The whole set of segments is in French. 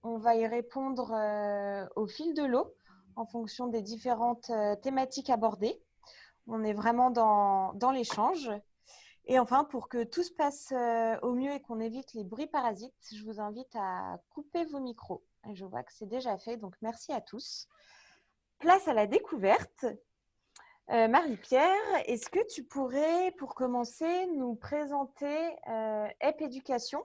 On va y répondre au fil de l'eau en fonction des différentes thématiques abordées. On est vraiment dans l'échange. Et enfin, pour que tout se passe au mieux et qu'on évite les bruits parasites, je vous invite à couper vos micros. Et je vois que c'est déjà fait, donc merci à tous. Place à la découverte. Marie-Pierre, est-ce que tu pourrais, pour commencer, nous présenter EP Éducation,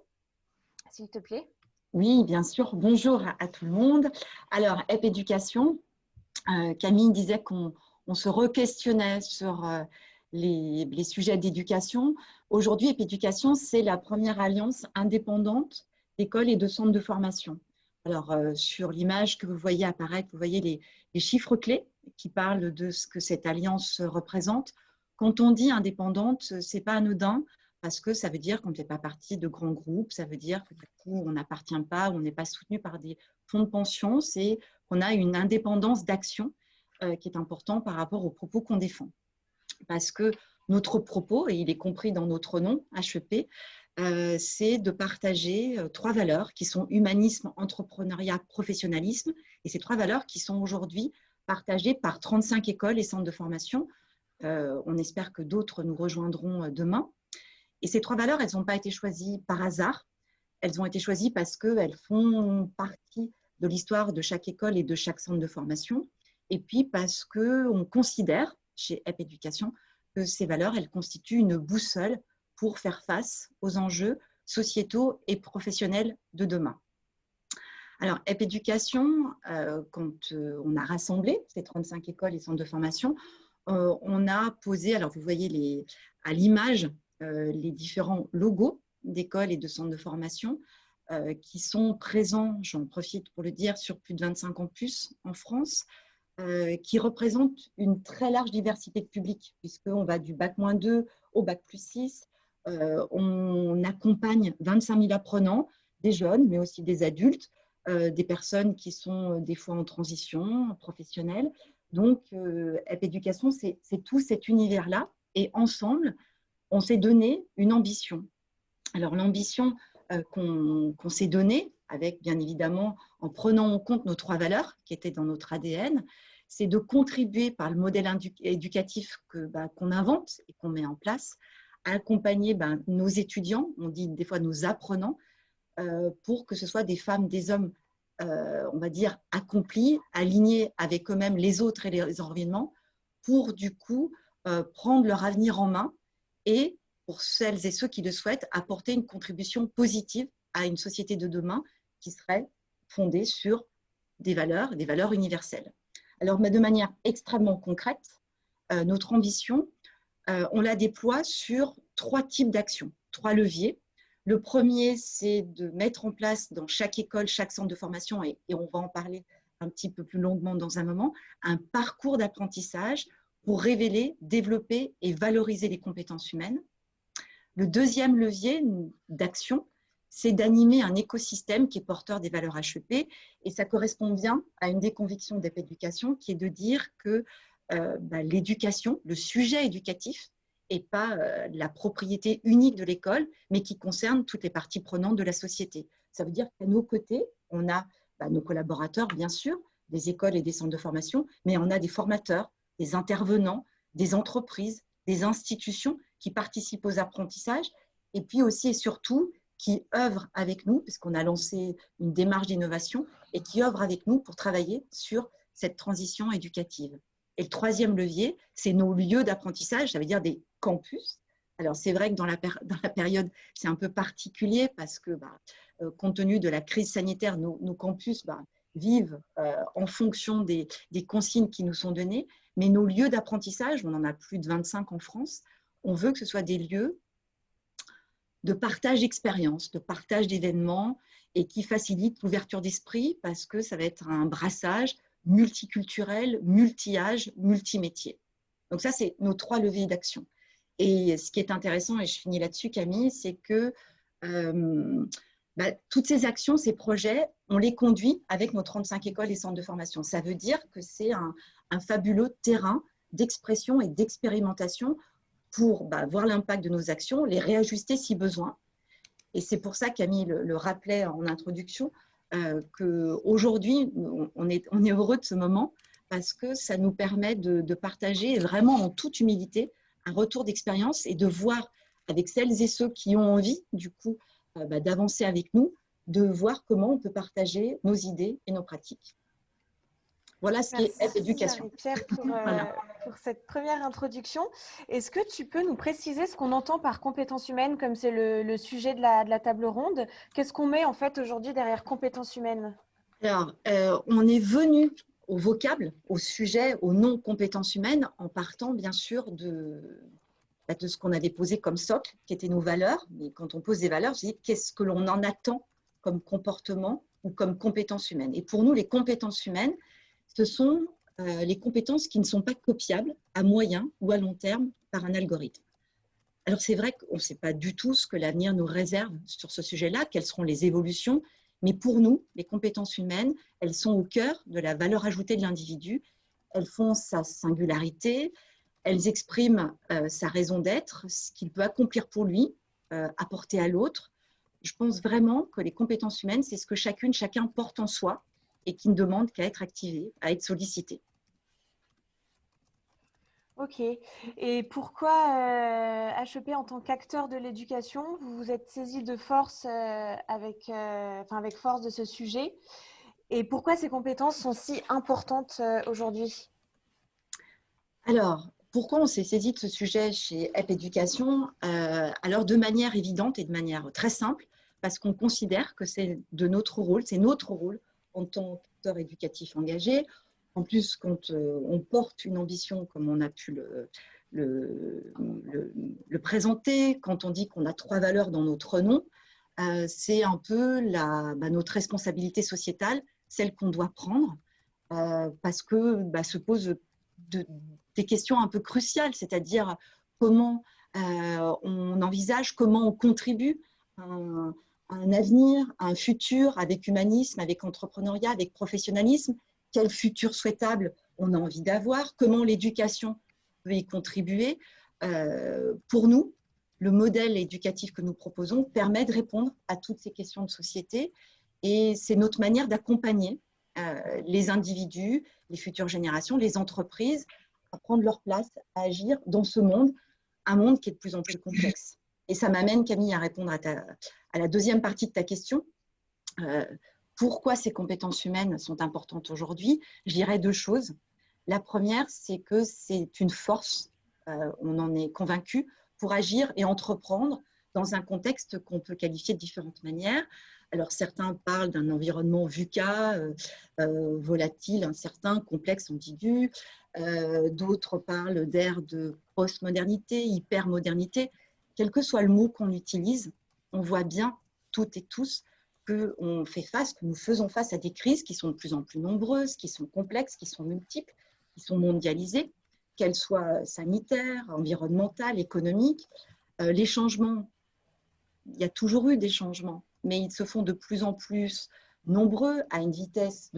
s'il te plaît? Oui, bien sûr. Bonjour à tout le monde. Alors, EP Éducation, Camille disait qu'on se re-questionnait sur les sujets d'éducation. Aujourd'hui, EP Éducation, c'est la première alliance indépendante d'écoles et de centres de formation. Alors, sur l'image que vous voyez apparaître, vous voyez les chiffres clés qui parlent de ce que cette alliance représente. Quand on dit indépendante, ce n'est pas anodin parce que ça veut dire qu'on ne fait pas partie de grands groupes, ça veut dire que du coup, on n'appartient pas, on n'est pas soutenu par des fonds de pension, c'est qu'on a une indépendance d'action qui est important par rapport aux propos qu'on défend. Parce que notre propos, et il est compris dans notre nom, HEP, c'est de partager trois valeurs qui sont humanisme, entrepreneuriat, professionnalisme. Et ces trois valeurs qui sont aujourd'hui partagées par 35 écoles et centres de formation. On espère que d'autres nous rejoindront demain. Et ces trois valeurs, elles n'ont pas été choisies par hasard. Elles ont été choisies parce qu'elles font partie de l'histoire de chaque école et de chaque centre de formation. Et puis parce qu'on considère, chez EP Éducation, que ces valeurs, elles constituent une boussole pour faire face aux enjeux sociétaux et professionnels de demain. Alors, EP Éducation, quand on a rassemblé ces 35 écoles et centres de formation, on a posé, alors vous voyez à l'image, les différents logos d'écoles et de centres de formation qui sont présents, j'en profite pour le dire, sur plus de 25 campus en France, qui représentent une très large diversité de publics, puisqu'on va du bac-2 au bac+6. On accompagne 25 000 apprenants, des jeunes, mais aussi des adultes, des personnes qui sont des fois en transition professionnelle. Donc, EP Éducation, c'est tout cet univers-là. Et ensemble, on s'est donné une ambition. Alors, l'ambition qu'on s'est donnée, avec bien évidemment en prenant en compte nos trois valeurs qui étaient dans notre ADN, c'est de contribuer par le modèle éducatif qu'on invente et qu'on met en place, à accompagner nos étudiants, on dit des fois nos apprenants, pour que ce soit des femmes, des hommes, on va dire, accomplis, alignés avec eux-mêmes, les autres et les environnements, pour du coup prendre leur avenir en main et, pour celles et ceux qui le souhaitent, apporter une contribution positive à une société de demain qui serait fondée sur des valeurs universelles. Alors, de manière extrêmement concrète, notre ambition, on la déploie sur trois types d'actions, trois leviers. Le premier, c'est de mettre en place dans chaque école, chaque centre de formation, et on va en parler un petit peu plus longuement dans un moment, un parcours d'apprentissage pour révéler, développer et valoriser les compétences humaines. Le deuxième levier d'action, c'est d'animer un écosystème qui est porteur des valeurs HEP, et ça correspond bien à une des convictions d'EP Éducation, qui est de dire que l'éducation, le sujet éducatif, et pas la propriété unique de l'école, mais qui concerne toutes les parties prenantes de la société. Ça veut dire qu'à nos côtés, on a nos collaborateurs, bien sûr, des écoles et des centres de formation, mais on a des formateurs, des intervenants, des entreprises, des institutions qui participent aux apprentissages, et puis aussi et surtout qui œuvrent avec nous, puisqu'on a lancé une démarche d'innovation, et qui œuvrent avec nous pour travailler sur cette transition éducative. Et le troisième levier, c'est nos lieux d'apprentissage, ça veut dire des campus. Alors, c'est vrai que dans la période, c'est un peu particulier parce que, compte tenu de la crise sanitaire, nos campus vivent en fonction des consignes qui nous sont données. Mais nos lieux d'apprentissage, on en a plus de 25 en France, on veut que ce soit des lieux de partage d'expériences, de partage d'événements et qui facilitent l'ouverture d'esprit parce que ça va être un brassage multiculturel, multi-âge, multimétier. Donc ça, c'est nos trois leviers d'action. Et ce qui est intéressant, et je finis là-dessus, Camille, c'est que toutes ces actions, ces projets, on les conduit avec nos 35 écoles et centres de formation. Ça veut dire que c'est un fabuleux terrain d'expression et d'expérimentation pour voir l'impact de nos actions, les réajuster si besoin. Et c'est pour ça, Camille le rappelait en introduction, qu'aujourd'hui, on est heureux de ce moment parce que ça nous permet de partager vraiment en toute humilité un retour d'expérience et de voir avec celles et ceux qui ont envie, du coup, d'avancer avec nous, de voir comment on peut partager nos idées et nos pratiques. Voilà ce qui est Merci éducation. Marie-Pierre Voilà. pour cette première introduction. Est-ce que tu peux nous préciser ce qu'on entend par compétences humaines, comme c'est le sujet de la table ronde? Qu'est-ce qu'on met en fait aujourd'hui derrière compétences humaines? Alors, on est venu au vocable, au sujet, aux non-compétences humaines, en partant bien sûr de ce qu'on avait posé comme socle, qui étaient nos valeurs. Mais quand on pose des valeurs, je dis qu'est-ce que l'on en attend comme comportement ou comme compétences humaines. Et pour nous, les compétences humaines, ce sont les compétences qui ne sont pas copiables à moyen ou à long terme par un algorithme. Alors c'est vrai qu'on ne sait pas du tout ce que l'avenir nous réserve sur ce sujet-là, quelles seront les évolutions, mais pour nous, les compétences humaines, elles sont au cœur de la valeur ajoutée de l'individu, elles font sa singularité, elles expriment sa raison d'être, ce qu'il peut accomplir pour lui, apporter à l'autre. Je pense vraiment que les compétences humaines, c'est ce que chacun porte en soi et qui ne demande qu'à être activé, à être sollicité. Ok. Et pourquoi HEP en tant qu'acteur de l'éducation, vous vous êtes saisi de force avec force de ce sujet? Et pourquoi ces compétences sont si importantes aujourd'hui? Alors, pourquoi on s'est saisi de ce sujet chez EP Éducation? Alors, de manière évidente et de manière très simple, parce qu'on considère que c'est notre rôle en tant qu'acteur éducatif engagé. En plus, quand on porte une ambition comme on a pu le présenter, quand on dit qu'on a 3 valeurs dans notre nom, c'est un peu notre responsabilité sociétale, celle qu'on doit prendre, parce que se pose des questions un peu cruciales, c'est-à-dire comment on envisage, comment on contribue à un avenir, à un futur avec humanisme, avec entrepreneuriat, avec professionnalisme, quel futur souhaitable on a envie d'avoir, comment l'éducation peut y contribuer. Pour nous, le modèle éducatif que nous proposons permet de répondre à toutes ces questions de société et c'est notre manière d'accompagner les individus, les futures générations, les entreprises à prendre leur place, à agir dans ce monde, un monde qui est de plus en plus complexe. Et ça m'amène, Camille, à répondre à la deuxième partie de ta question. Pourquoi ces compétences humaines sont importantes aujourd'hui? Je dirais 2 choses. La première, c'est que c'est une force, on en est convaincu, pour agir et entreprendre dans un contexte qu'on peut qualifier de différentes manières. Alors, certains parlent d'un environnement VUCA, volatile, incertain, complexe, ambigu. D'autres parlent d'ère de postmodernité, hypermodernité. Quel que soit le mot qu'on utilise, on voit bien, toutes et tous, que nous faisons face à des crises qui sont de plus en plus nombreuses, qui sont complexes, qui sont multiples, qui sont mondialisées, qu'elles soient sanitaires, environnementales, économiques. Les changements, il y a toujours eu des changements, mais ils se font de plus en plus nombreux, à une vitesse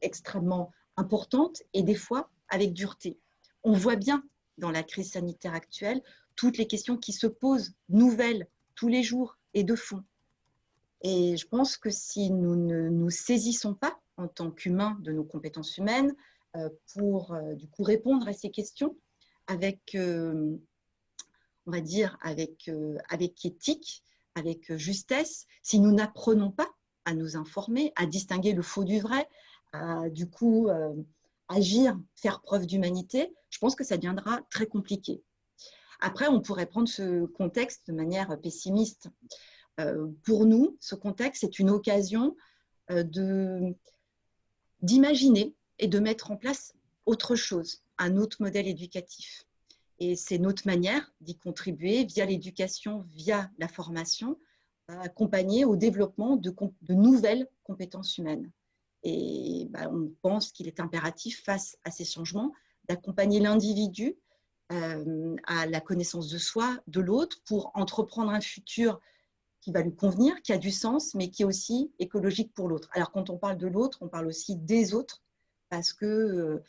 extrêmement importante et des fois avec dureté. On voit bien dans la crise sanitaire actuelle toutes les questions qui se posent, nouvelles, tous les jours et de fond. Et je pense que si nous ne nous saisissons pas en tant qu'humains de nos compétences humaines pour du coup répondre à ces questions avec, on va dire, avec éthique, avec justesse, si nous n'apprenons pas à nous informer, à distinguer le faux du vrai, à du coup agir, faire preuve d'humanité, je pense que ça deviendra très compliqué. Après, on pourrait prendre ce contexte de manière pessimiste. Pour nous, ce contexte est une occasion d'imaginer et de mettre en place autre chose, un autre modèle éducatif. Et c'est notre manière d'y contribuer via l'éducation, via la formation, à accompagner au développement de nouvelles compétences humaines. Et on pense qu'il est impératif, face à ces changements, d'accompagner l'individu à la connaissance de soi, de l'autre, pour entreprendre un futur qui va lui convenir, qui a du sens, mais qui est aussi écologique pour l'autre. Alors, quand on parle de l'autre, on parle aussi des autres, parce que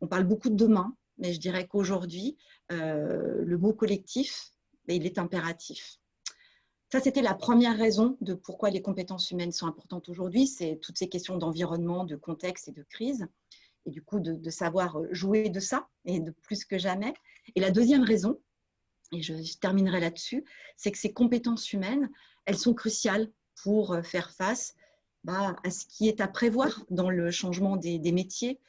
on parle beaucoup de demain, mais je dirais qu'aujourd'hui, le mot collectif, il est impératif. Ça, c'était la première raison de pourquoi les compétences humaines sont importantes aujourd'hui. C'est toutes ces questions d'environnement, de contexte et de crise. Et du coup, de savoir jouer de ça, et de plus que jamais. Et la deuxième raison, et je terminerai là-dessus, c'est que ces compétences humaines, elles sont cruciales pour faire face à ce qui est à prévoir dans le changement des métiers,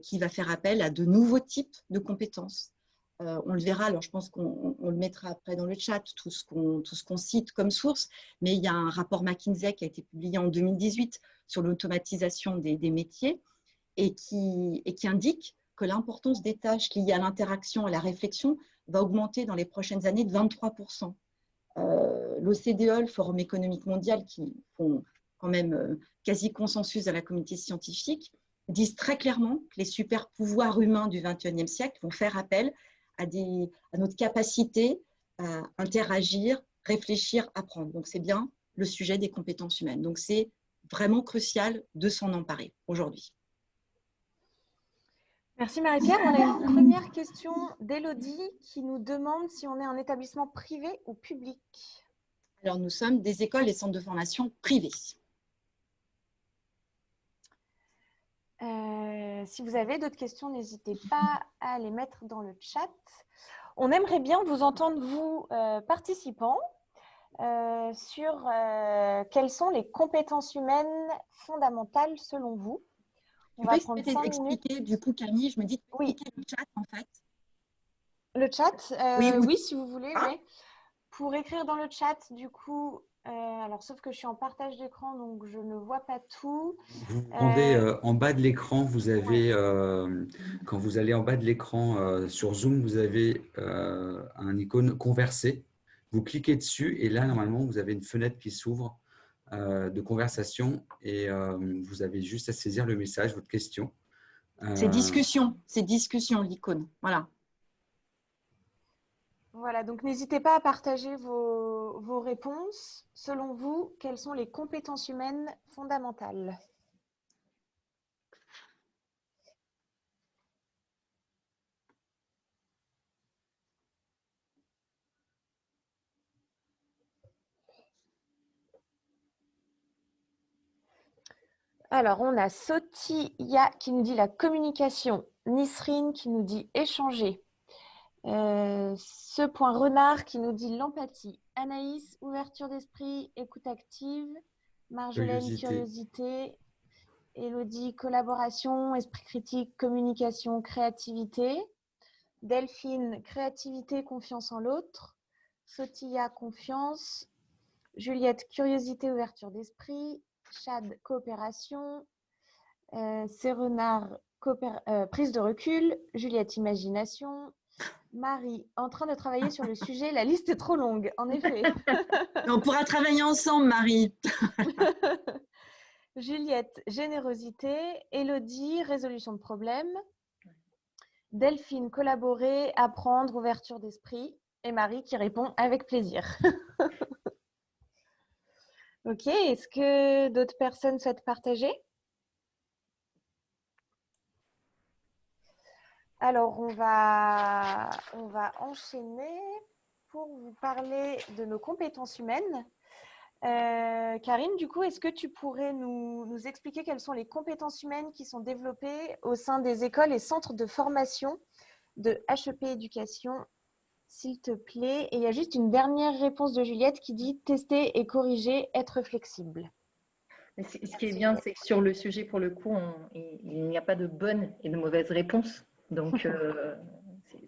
qui va faire appel à de nouveaux types de compétences. On le verra, alors je pense qu'on le mettra après dans le chat, tout ce qu'on cite comme source, mais il y a un rapport McKinsey qui a été publié en 2018 sur l'automatisation des métiers et qui indique que l'importance des tâches liées à l'interaction et à la réflexion va augmenter dans les prochaines années de 23%. L'OCDE, le Forum économique mondial, qui font quand même quasi consensus à la communauté scientifique, disent très clairement que les super pouvoirs humains du XXIe siècle vont faire appel à notre capacité à interagir, réfléchir, apprendre. Donc, c'est bien le sujet des compétences humaines. Donc, c'est vraiment crucial de s'en emparer aujourd'hui. Merci Marie-Pierre. On a une première question d'Élodie qui nous demande si on est un établissement privé ou public. Alors, nous sommes des écoles et centres de formation privés. Si vous avez d'autres questions, n'hésitez pas à les mettre dans le chat. On aimerait bien vous entendre, vous, participants, sur quelles sont les compétences humaines fondamentales selon vous. On va prendre 5 expliquer, du coup, Camille, je me dis, expliquer le chat, en fait. Le chat, oui, si vous voulez. Ah. Oui. Pour écrire dans le chat, du coup, alors sauf que je suis en partage d'écran, donc je ne vois pas tout. Vous vous rendez en bas de l'écran, vous avez, quand vous allez en bas de l'écran sur Zoom, vous avez un icône converser. Vous cliquez dessus et là, normalement, vous avez une fenêtre qui s'ouvre de conversation et vous avez juste à saisir le message, votre question. C'est discussion l'icône. Voilà. Voilà, donc n'hésitez pas à partager vos réponses. Selon vous, quelles sont les compétences humaines fondamentales ? Alors, on a Sotia qui nous dit la communication, Nisrine qui nous dit échanger, ce point Renard qui nous dit l'empathie, Anaïs, ouverture d'esprit, écoute active, Marjolaine, curiosité, Élodie, collaboration, esprit critique, communication, créativité, Delphine, créativité, confiance en l'autre, Sotia, confiance, Juliette, curiosité, ouverture d'esprit, Chad, coopération, Sérenard, prise de recul, Juliette, imagination, Marie, en train de travailler sur le sujet, la liste est trop longue, en effet. On pourra travailler ensemble, Marie. Juliette, générosité, Élodie, résolution de problème, Delphine, collaborer, apprendre, ouverture d'esprit, et Marie qui répond avec plaisir. Ok, est-ce que d'autres personnes souhaitent partager ? Alors, on va enchaîner pour vous parler de nos compétences humaines. Karine, du coup, est-ce que tu pourrais nous expliquer quelles sont les compétences humaines qui sont développées au sein des écoles et centres de formation de HEP Éducation, s'il te plaît? Et il y a juste une dernière réponse de Juliette qui dit « Tester et corriger, être flexible ». Ce qui est bien, c'est que sur le sujet, pour le coup, il n'y a pas de bonne et de mauvaise réponse. Donc,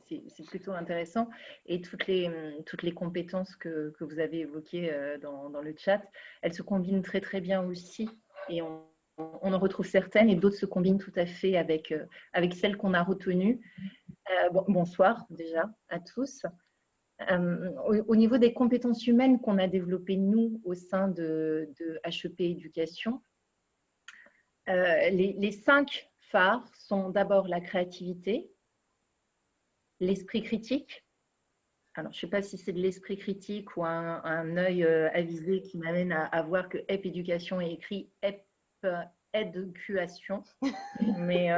c'est plutôt intéressant. Et toutes les compétences que vous avez évoquées dans le chat, elles se combinent très, très bien aussi. Et on en retrouve certaines et d'autres se combinent tout à fait avec celles qu'on a retenues. Bonsoir déjà à tous. Au niveau des compétences humaines qu'on a développées, nous, au sein de HEP Éducation, les 5 phares sont d'abord la créativité, l'esprit critique. Alors, je ne sais pas si c'est de l'esprit critique ou un œil avisé qui m'amène à voir que HEP Éducation est écrit HEP Éducation. Mais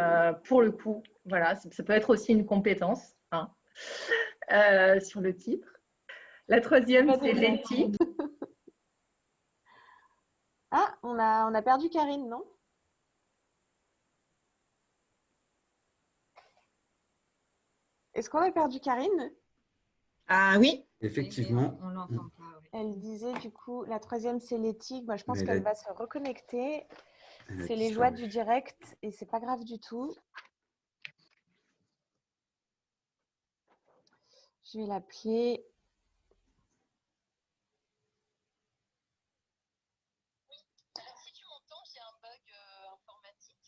pour le coup, voilà, ça peut être aussi une compétence sur le titre. La troisième, c'est l'éthique. on a perdu Karine, non? Est-ce qu'on a perdu Karine? Ah oui, Effectivement. on l'entend pas. Ouais. Elle disait du coup, la troisième, c'est l'éthique. Moi, je pense Elle qu'elle a- va se reconnecter. elle a C'est les joies disparu. du direct et c'est pas grave du tout. Je vais l'appeler. Si tu m'entends, j'ai un bug informatique. Je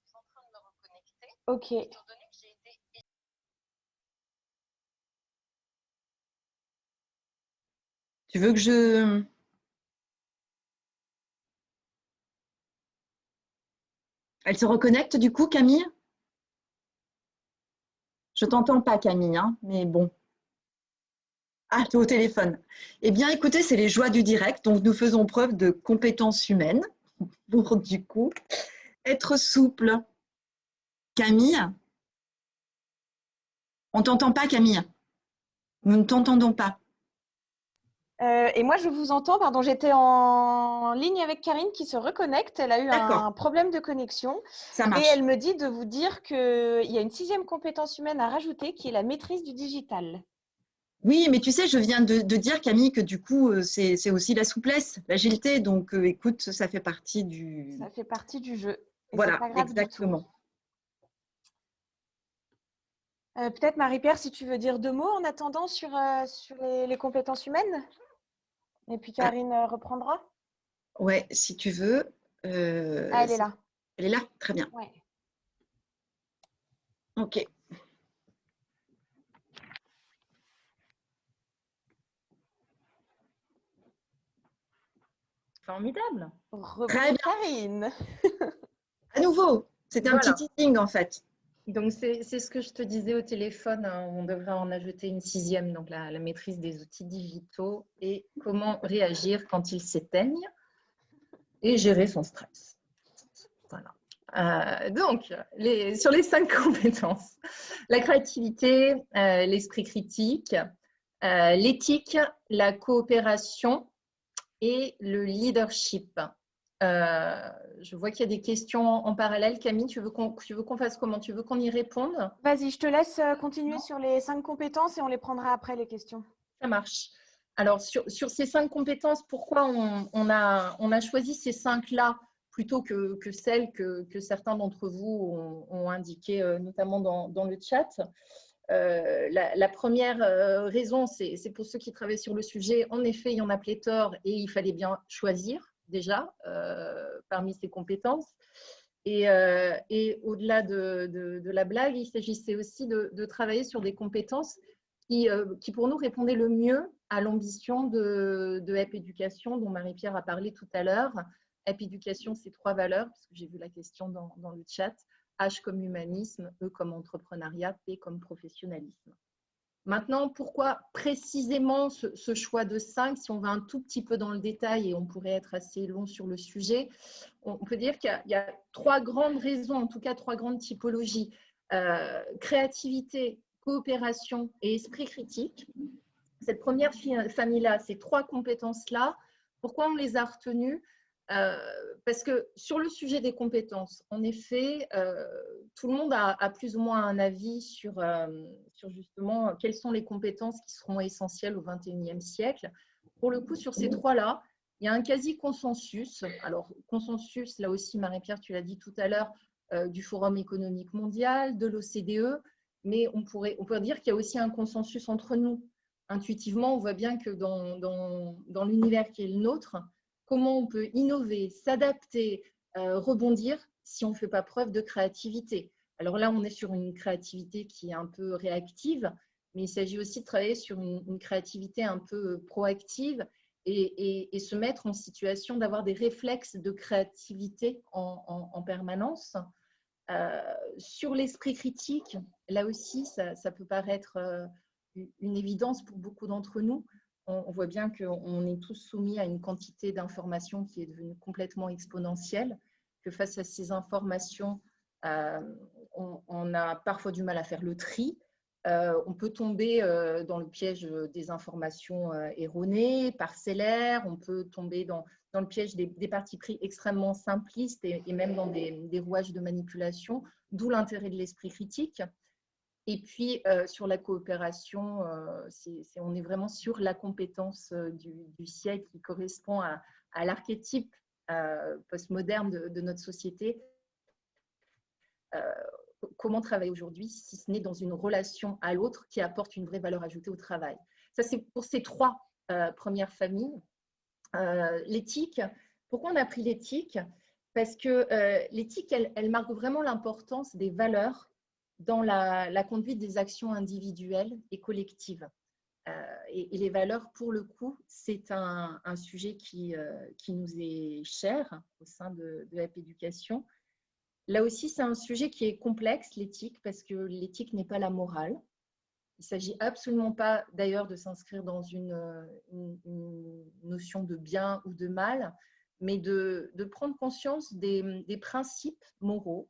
suis en train de me reconnecter. Ok. Étant donné que j'ai été. Tu veux que je... Elle se reconnecte du coup, Camille? Je t'entends pas, Camille, hein, mais bon. Ah, tu es au téléphone. Eh bien, écoutez, c'est les joies du direct. Donc, nous faisons preuve de compétences humaines pour, du coup, être souple. Camille, on t'entend pas, Camille. Nous ne t'entendons pas. Et moi, je vous entends. Pardon, j'étais en ligne avec Karine qui se reconnecte. Elle a eu D'accord, un problème de connexion. ça Et marche. elle me dit de vous dire qu'il y a une 6e compétence humaine à rajouter qui est la maîtrise du digital. Oui, mais tu sais, je viens de dire, Camille, que du coup, c'est aussi la souplesse, l'agilité. Donc, écoute, ça fait partie du… Ça fait partie du jeu. Et c'est Voilà, pas grave du tout. exactement. Peut-être Marie-Pierre, si tu veux dire 2 mots en attendant sur les compétences humaines. Et puis Ah, Karine reprendra. ouais, si tu veux. Ah, elle est là. Elle est là? Très bien. Ouais. OK. Formidable. Très Rebonjour bien. Karine. À nouveau, c'était un petit Voilà. teasing en fait. Donc, c'est ce que je te disais au téléphone. On devrait en ajouter une 6e, donc la maîtrise des outils digitaux et comment réagir quand ils s'éteignent et gérer son stress. Voilà. Donc, sur les 5 compétences, la créativité, l'esprit critique, l'éthique, la coopération et le leadership. Je vois qu'il y a des questions en parallèle. Camille, tu veux qu'on fasse comment? Tu veux qu'on y réponde? Vas-y, je te laisse continuer sur les 5 compétences et on les prendra après les questions. Ça marche. Alors, sur ces 5 compétences, pourquoi on a choisi ces 5-là plutôt que celles que certains d'entre vous ont indiquées, notamment dans le chat? La première raison, c'est pour ceux qui travaillent sur le sujet. En effet, il y en a pléthore et il fallait bien choisir déjà parmi ces compétences. Et au-delà de la blague, il s'agissait aussi de travailler sur des compétences qui pour nous répondaient le mieux à l'ambition de HEP Éducation dont Marie-Pierre a parlé tout à l'heure. HEP Éducation, c'est 3 valeurs, parce que j'ai vu la question dans le chat. H comme humanisme, E comme entrepreneuriat, P comme professionnalisme. Maintenant, pourquoi précisément ce choix de 5? Si on va un tout petit peu dans le détail, et on pourrait être assez long sur le sujet, on peut dire qu'il y a 3 grandes raisons, en tout cas 3 grandes typologies. Créativité, coopération et esprit critique. Cette première famille-là, ces 3 compétences-là, pourquoi on les a retenues? Parce que sur le sujet des compétences, en effet, tout le monde a plus ou moins un avis sur justement quelles sont les compétences qui seront essentielles au XXIe siècle. Pour le coup, sur ces 3-là, il y a un quasi-consensus. Alors, consensus, là aussi, Marie-Pierre, tu l'as dit tout à l'heure, du Forum économique mondial, de l'OCDE, mais on pourrait dire qu'il y a aussi un consensus entre nous. Intuitivement, on voit bien que dans l'univers qui est le nôtre, comment on peut innover, s'adapter, rebondir si on ne fait pas preuve de créativité. Alors là, on est sur une créativité qui est un peu réactive, mais il s'agit aussi de travailler sur une créativité un peu proactive et se mettre en situation d'avoir des réflexes de créativité en permanence. Sur l'esprit critique, là aussi, ça peut paraître une évidence pour beaucoup d'entre nous. On voit bien qu'on est tous soumis à une quantité d'informations qui est devenue complètement exponentielle, que face à ces informations, on a parfois du mal à faire le tri. On peut tomber dans le piège des informations erronées, parcellaires, on peut tomber dans dans le piège des partis pris extrêmement simplistes et même dans des rouages de manipulation, d'où l'intérêt de l'esprit critique. Et puis, sur la coopération, on est vraiment sur la compétence du siècle qui correspond à l'archétype postmoderne de notre société. Comment travailler aujourd'hui, si ce n'est dans une relation à l'autre qui apporte une vraie valeur ajoutée au travail. Ça, c'est pour ces trois premières familles. L'éthique, pourquoi on a pris l'éthique? Parce que l'éthique, elle marque vraiment l'importance des valeurs dans la conduite des actions individuelles et collectives. Et les valeurs, pour le coup, c'est un sujet qui nous est cher au sein de HEP Éducation. Là aussi, c'est un sujet qui est complexe, l'éthique, parce que l'éthique n'est pas la morale. Il ne s'agit absolument pas, d'ailleurs, de s'inscrire dans une notion de bien ou de mal, mais de prendre conscience des principes moraux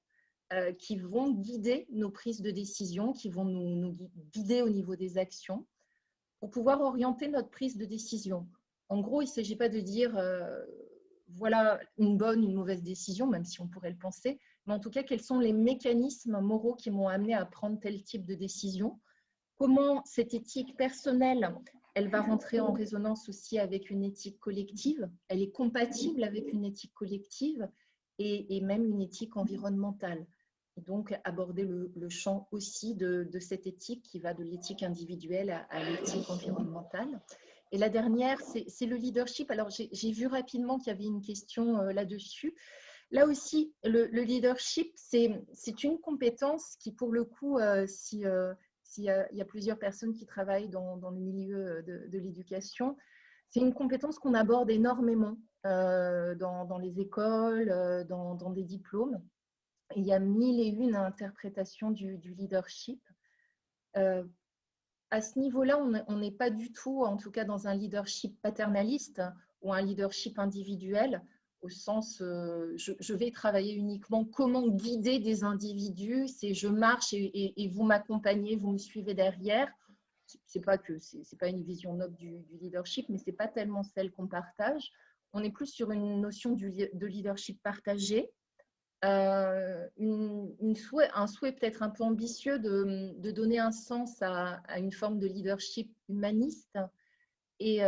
qui vont guider nos prises de décision, qui vont nous guider au niveau des actions, pour pouvoir orienter notre prise de décision. En gros, il ne s'agit pas de dire voilà une bonne, une mauvaise décision, même si on pourrait le penser, mais en tout cas, quels sont les mécanismes moraux qui m'ont amené à prendre tel type de décision? Comment cette éthique personnelle, elle va rentrer en résonance aussi avec une éthique collective? Elle est compatible avec une éthique collective et même une éthique environnementale. Et donc, aborder le champ aussi de cette éthique qui va de l'éthique individuelle à l'éthique environnementale. Et la dernière, c'est le leadership. Alors, j'ai vu rapidement qu'il y avait une question là-dessus. Là aussi, le leadership, c'est une compétence qui, pour le coup, s'il y a plusieurs personnes qui travaillent dans le milieu de l'éducation, c'est une compétence qu'on aborde énormément dans les écoles, dans des diplômes. Il y a 1001 interprétations du leadership. À ce niveau-là, on n'est pas du tout, en tout cas dans un leadership paternaliste ou un leadership individuel, au sens je vais travailler uniquement comment guider des individus, c'est je marche et vous m'accompagnez, vous me suivez derrière. C'est pas une vision noble du leadership, mais c'est pas tellement celle qu'on partage. On est plus sur une notion de leadership partagé, un souhait peut-être un peu ambitieux de donner un sens à une forme de leadership humaniste. Et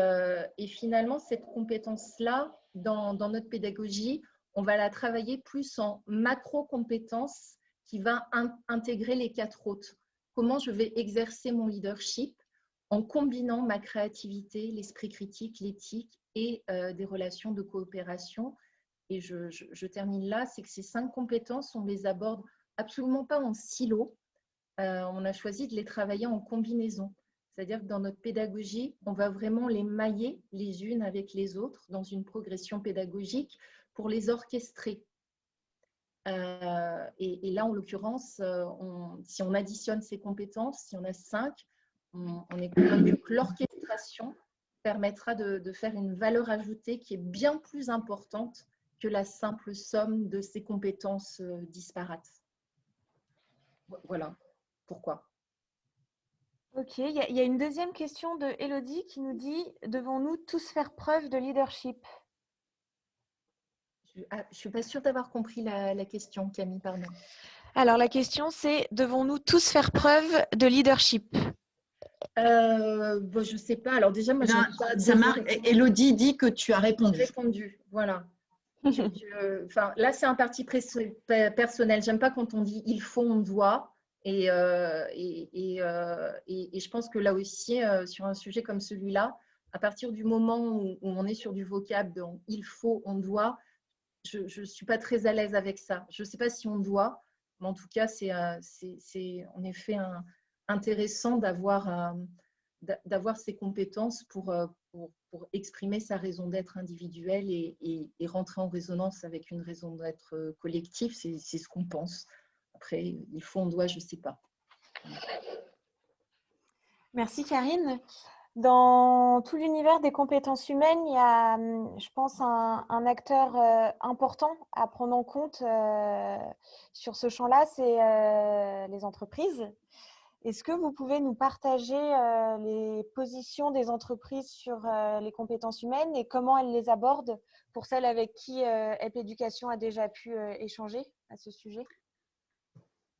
finalement, cette compétence-là, dans notre pédagogie, on va la travailler plus en macro-compétence qui va intégrer les 4 autres. Comment je vais exercer mon leadership en combinant ma créativité, l'esprit critique, l'éthique et des relations de coopération. Et je termine là, c'est que ces 5 compétences, on les aborde absolument pas en silo. On a choisi de les travailler en combinaison. C'est-à-dire que dans notre pédagogie, on va vraiment les mailler les unes avec les autres dans une progression pédagogique pour les orchestrer. Et là, en l'occurrence, si on additionne ces compétences, si on a 5, on est convaincu que l'orchestration permettra de faire une valeur ajoutée qui est bien plus importante que la simple somme de ces compétences disparates. Voilà pourquoi. Ok, il y a une deuxième question de Elodie qui nous dit « Devons-nous tous faire preuve de leadership ?» Je ne suis pas sûre d'avoir compris la question, Camille, pardon. Alors, la question, c'est « Devons-nous tous faire preuve de leadership ?» Bon, je ne sais pas. Alors déjà, moi, Elodie dit que tu as répondu. Voilà. Là, c'est un parti personnel. J'aime pas quand on dit « il faut », « on doit ». Et je pense que là aussi, sur un sujet comme celui-là, à partir du moment où on est sur du vocable de « il faut »,« on doit », je ne suis pas très à l'aise avec ça. Je ne sais pas si on doit, mais en tout cas, c'est en effet intéressant d'avoir ces compétences pour exprimer sa raison d'être individuelle et rentrer en résonance avec une raison d'être collective. C'est ce qu'on pense. Après, il faut, on doit, je ne sais pas. Merci Karine. Dans tout l'univers des compétences humaines, il y a, je pense, un acteur important à prendre en compte sur ce champ-là, c'est les entreprises. Est-ce que vous pouvez nous partager les positions des entreprises sur les compétences humaines et comment elles les abordent pour celles avec qui EP Éducation a déjà pu échanger à ce sujet?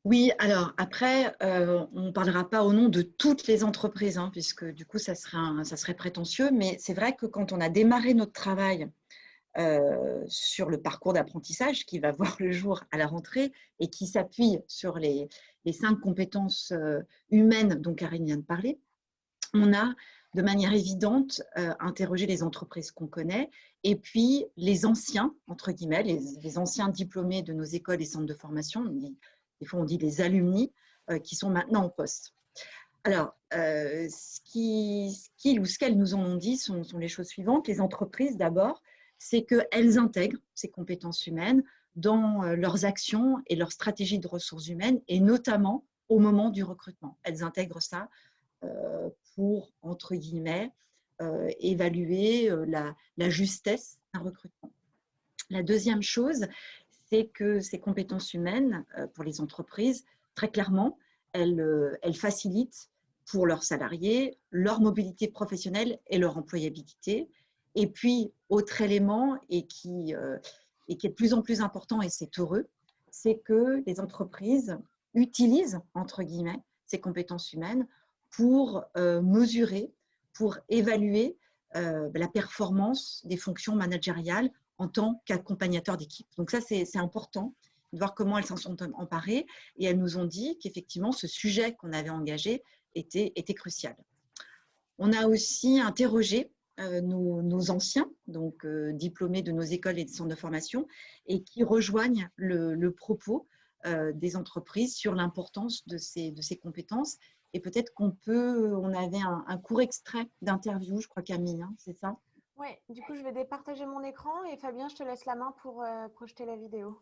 Oui, alors après, on ne parlera pas au nom de toutes les entreprises, hein, puisque du coup, ça serait prétentieux, mais c'est vrai que quand on a démarré notre travail sur le parcours d'apprentissage qui va voir le jour à la rentrée et qui s'appuie sur les 5 compétences humaines dont Karine vient de parler, on a de manière évidente interrogé les entreprises qu'on connaît et puis les anciens, entre guillemets, les anciens diplômés de nos écoles et centres de formation, des fois on dit les alumni, qui sont maintenant en poste. Alors, ce qu'elles nous ont dit sont les choses suivantes. Les entreprises, d'abord, c'est qu'elles intègrent ces compétences humaines dans leurs actions et leurs stratégies de ressources humaines, et notamment au moment du recrutement. Elles intègrent ça pour, entre guillemets, évaluer la justesse d'un recrutement. La deuxième chose, c'est que ces compétences humaines, pour les entreprises, très clairement, elles facilitent pour leurs salariés leur mobilité professionnelle et leur employabilité. Et puis, autre élément, et qui est de plus en plus important, et c'est heureux, c'est que les entreprises utilisent, entre guillemets, ces compétences humaines pour mesurer, pour évaluer la performance des fonctions managériales en tant qu'accompagnateur d'équipe. Donc ça, c'est important de voir comment elles s'en sont emparées et elles nous ont dit qu'effectivement, ce sujet qu'on avait engagé était crucial. On a aussi interrogé nos anciens, donc diplômés de nos écoles et de centres de formation, et qui rejoignent le propos des entreprises sur l'importance de ces compétences. Et peut-être on avait un court extrait d'interview, je crois, Camille, hein, c'est ça? Oui, du coup, je vais départager mon écran et Fabien, je te laisse la main pour projeter la vidéo.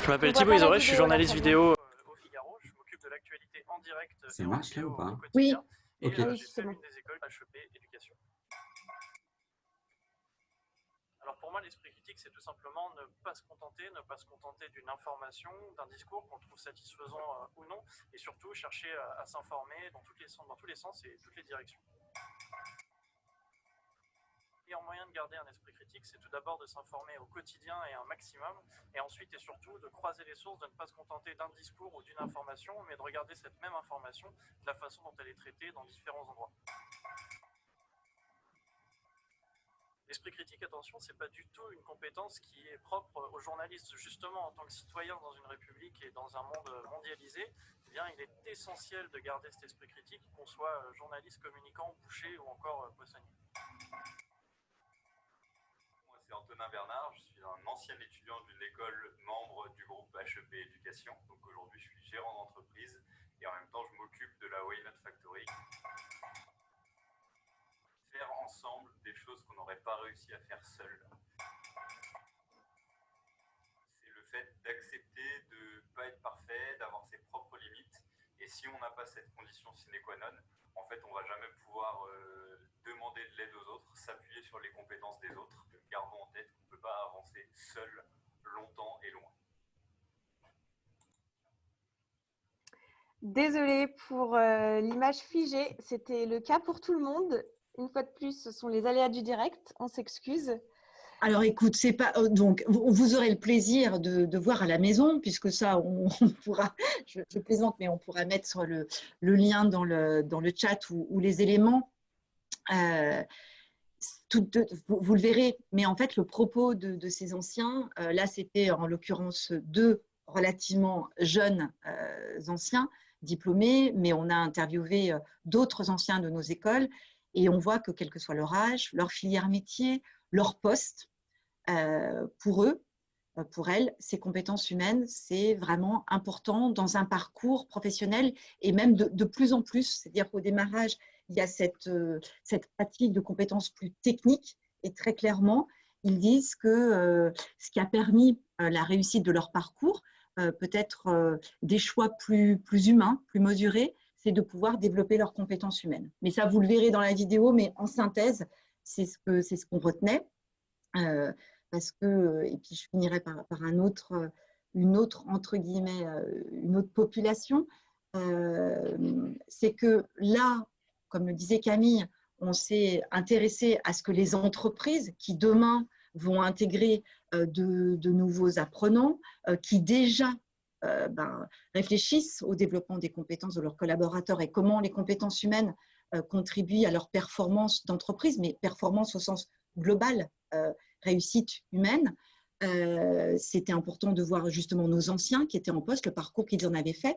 Je m'appelle Thibaut Isoré, je suis journaliste vidéo au Figaro. Je m'occupe de l'actualité en direct Ça marche là ou pas? au quotidien. Oui. Et Ok. j'ai fait l'une des écoles HEP Éducation. Alors pour moi, l'esprit critique, c'est tout simplement ne pas se contenter d'une information, d'un discours qu'on trouve satisfaisant ou non, et surtout chercher à s'informer dans tous les sens et toutes les directions. Le meilleur moyen de garder un esprit critique, c'est tout d'abord de s'informer au quotidien et un maximum, et ensuite et surtout de croiser les sources, de ne pas se contenter d'un discours ou d'une information, mais de regarder cette même information de la façon dont elle est traitée dans différents endroits. L'esprit critique, attention, c'est pas du tout une compétence qui est propre aux journalistes. Justement, en tant que citoyen dans une république et dans un monde mondialisé, eh bien, il est essentiel de garder cet esprit critique, qu'on soit journaliste, communicant, boucher ou encore poissonnier. C'est Antonin Bernard, je suis un ancien étudiant d'une école membre du groupe HEP Éducation. Donc aujourd'hui, je suis gérant d'entreprise et en même temps, je m'occupe de la Why Not Factory. Faire ensemble des choses qu'on n'aurait pas réussi à faire seul. C'est le fait d'accepter de ne pas être parfait, d'avoir ses propres limites. Et si on n'a pas cette condition sine qua non, en fait, on ne va jamais pouvoir demander de l'aide aux autres, s'appuyer sur les compétences des autres. Gardons en tête qu'on ne peut pas avancer seul longtemps et loin. Désolée pour l'image figée, c'était le cas pour tout le monde. Une fois de plus, ce sont les aléas du direct, on s'excuse. Alors écoute, c'est pas donc vous aurez le plaisir de voir à la maison, puisque ça on pourra, je plaisante, mais on pourra mettre sur le lien dans le chat ou les éléments. Vous le verrez, mais en fait le propos de ces anciens, là c'était en l'occurrence 2 relativement jeunes anciens diplômés, mais on a interviewé d'autres anciens de nos écoles et on voit que quel que soit leur âge, leur filière métier, leur poste, pour eux, pour elles, ces compétences humaines, c'est vraiment important dans un parcours professionnel et même de plus en plus. C'est-à-dire qu'au démarrage, il y a cette pratique de compétences plus techniques et très clairement, ils disent que ce qui a permis la réussite de leur parcours, peut-être des choix plus humains, plus mesurés, c'est de pouvoir développer leurs compétences humaines. Mais ça, vous le verrez dans la vidéo, mais en synthèse, c'est ce qu'on retenait. Parce que, et puis je finirai par une autre, entre guillemets, une autre population, c'est que là, comme le disait Camille, on s'est intéressé à ce que les entreprises qui demain vont intégrer de nouveaux apprenants, qui déjà réfléchissent au développement des compétences de leurs collaborateurs et comment les compétences humaines contribuent à leur performance d'entreprise, mais performance au sens global, réussite humaine. C'était important de voir justement nos anciens qui étaient en poste, le parcours qu'ils en avaient fait.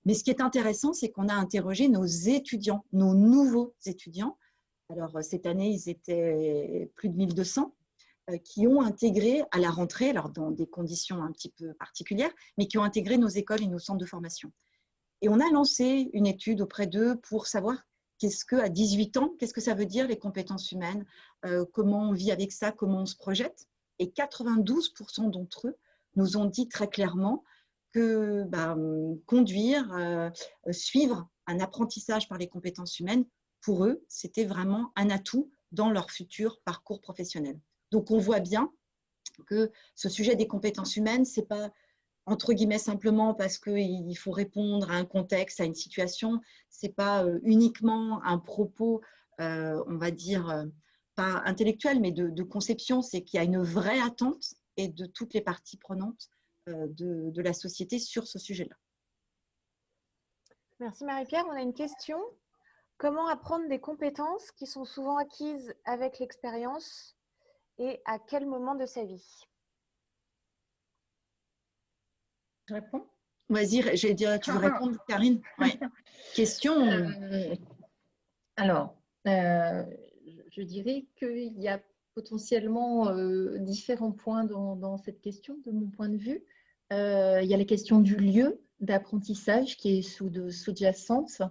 Mais ce qui est intéressant, c'est qu'on a interrogé nos étudiants, nos nouveaux étudiants. Alors, cette année, ils étaient plus de 1200 qui ont intégré à la rentrée, alors dans des conditions un petit peu particulières, mais qui ont intégré nos écoles et nos centres de formation. Et on a lancé une étude auprès d'eux pour savoir qu'est-ce qu'à 18 ans, qu'est-ce que ça veut dire les compétences humaines, comment on vit avec ça, comment on se projette. Et 92% d'entre eux nous ont dit très clairement que conduire, suivre un apprentissage par les compétences humaines, pour eux, c'était vraiment un atout dans leur futur parcours professionnel. Donc, on voit bien que ce sujet des compétences humaines, ce n'est pas, entre guillemets, simplement parce qu'il faut répondre à un contexte, à une situation. Ce n'est pas uniquement un propos, on va dire, pas intellectuel, mais de conception. C'est qu'il y a une vraie attente et de toutes les parties prenantes de la société sur ce sujet-là. Merci Marie-Pierre. On a une question. Comment apprendre des compétences qui sont souvent acquises avec l'expérience et à quel moment de sa vie? Je réponds? Vas-y, tu veux répondre, Karine? Ouais. Question. Alors, je dirais qu'il y a potentiellement différents points dans cette question, de mon point de vue. Il y a la question du lieu d'apprentissage qui est sous-jacente.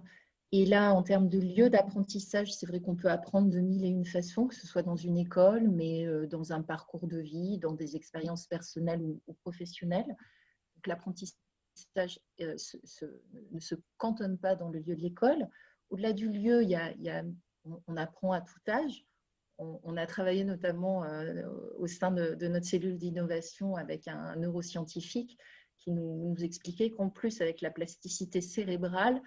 Et là, en termes de lieu d'apprentissage, c'est vrai qu'on peut apprendre de mille et une façons, que ce soit dans une école, mais dans un parcours de vie, dans des expériences personnelles ou professionnelles. Donc, l'apprentissage ne se cantonne pas dans le lieu de l'école. Au-delà du lieu, on apprend à tout âge. On a travaillé notamment au sein de notre cellule d'innovation avec un neuroscientifique qui nous expliquait qu'en plus, avec la plasticité cérébrale,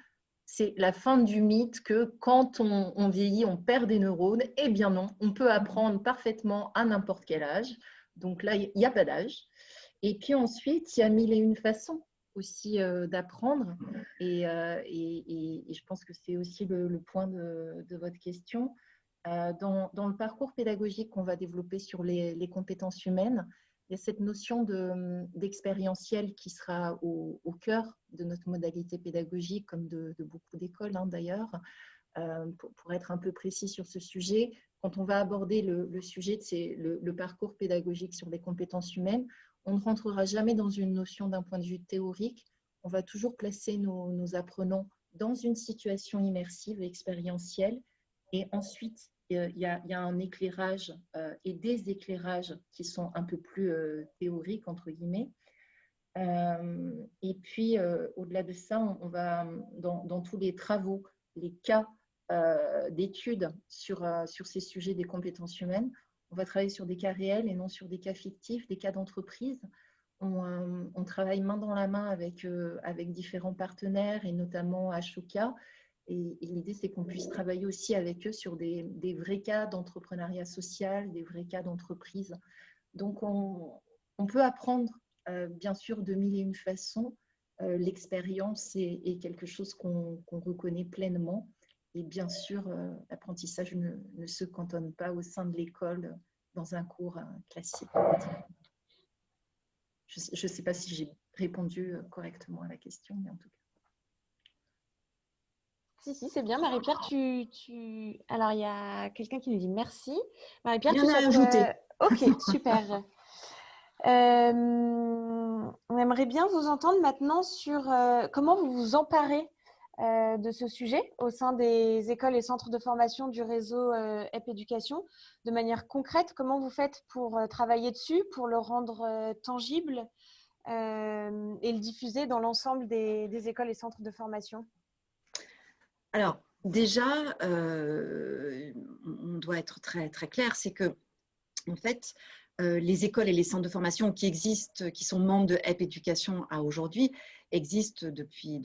c'est la fin du mythe que quand on vieillit, on perd des neurones. Eh bien non, on peut apprendre parfaitement à n'importe quel âge. Donc là, il n'y a pas d'âge. Et puis ensuite, il y a mille et une façons aussi d'apprendre. Et je pense que c'est aussi le point de votre question. Dans le parcours pédagogique qu'on va développer sur les compétences humaines, il y a cette notion d'expérientiel qui sera au cœur de notre modalité pédagogique, comme de beaucoup d'écoles d'ailleurs. Pour être un peu précis sur ce sujet, quand on va aborder le sujet de le parcours pédagogique sur les compétences humaines, on ne rentrera jamais dans une notion d'un point de vue théorique. On va toujours placer nos apprenants dans une situation immersive et expérientielle. Et ensuite, il y a un éclairage et des éclairages qui sont un peu plus théoriques, entre guillemets. Et puis, au-delà de ça, on va, dans tous les travaux, les cas d'études sur ces sujets des compétences humaines, on va travailler sur des cas réels et non sur des cas fictifs, des cas d'entreprise. On travaille main dans la main avec différents partenaires et notamment Ashoka. Et l'idée, c'est qu'on puisse travailler aussi avec eux sur des vrais cas d'entrepreneuriat social, des vrais cas d'entreprise. Donc, on peut apprendre, bien sûr, de mille et une façons. L'expérience est quelque chose qu'on reconnaît pleinement. Et bien sûr, l'apprentissage ne se cantonne pas au sein de l'école dans un cours classique. Je ne sais pas si j'ai répondu correctement à la question, mais en tout cas. Si, c'est bien. Marie-Pierre, Alors, il y a quelqu'un qui nous dit merci. Marie-Pierre, Rien à ajouter. Ok, super. On aimerait bien vous entendre maintenant sur comment vous vous emparez de ce sujet au sein des écoles et centres de formation du réseau EP Éducation. De manière concrète, comment vous faites pour travailler dessus, pour le rendre tangible et le diffuser dans l'ensemble des écoles et centres de formation? Alors, déjà, on doit être très, très clair, c'est que, en fait, les écoles et les centres de formation qui existent, qui sont membres de EP Éducation à aujourd'hui, existent depuis